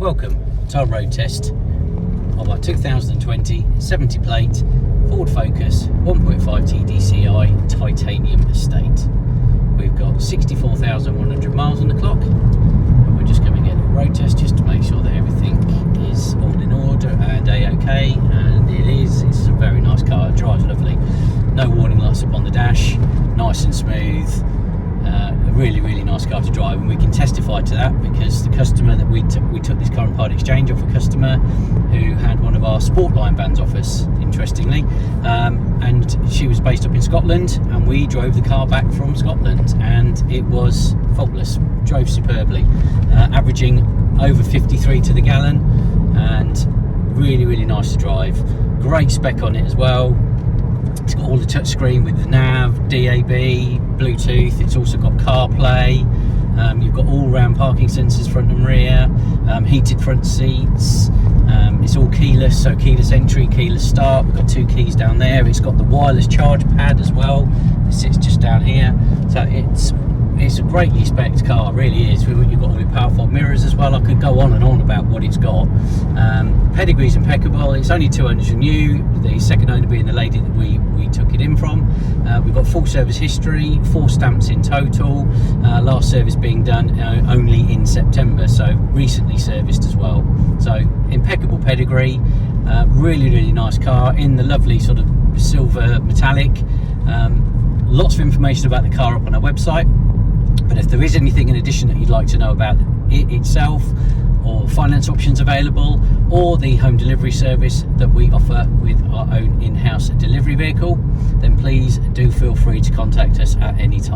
Welcome to our road test of our 2020 70 plate Ford Focus 1.5 TDCi titanium estate. We've got 64,100 miles on the clock, and we're just going to get a road test just to make sure that everything is all in order and a-okay, and it is. It's a very nice car, it drives lovely, no warning lights up on the dash, nice and smooth. A really nice car to drive, and we can testify to that because the customer that we took this car in part exchange off, a customer who had one of our Sportline vans off us, interestingly, and she was based up in Scotland, and we drove the car back from Scotland, and it was faultless, drove superbly, averaging over 53 to the gallon, and really nice to drive. Great spec on it as well. It's got all the touch screen with the nav, DAB, Bluetooth. It's also got CarPlay. You've got all-round parking sensors front and rear, heated front seats. It's all keyless, so keyless entry, keyless start. We've got two keys down there. It's got the wireless charge pad as well. It sits just down here. So it's a greatly spec'd car, really is. You've got all your powerful mirrors as well. I could go on and on about what it's got. Pedigree's impeccable. It's only 200 new. The second owner being the lady that we took it in from. We've got full service history, 4 stamps in total. Last service being done only in September, so recently serviced as well. So impeccable pedigree. Really nice car in the lovely sort of silver metallic. Lots of information about the car up on our website. But if there is anything in addition that you'd like to know about it itself, or finance options available, or the home delivery service that we offer with our own in-house delivery vehicle, then please do feel free to contact us at any time.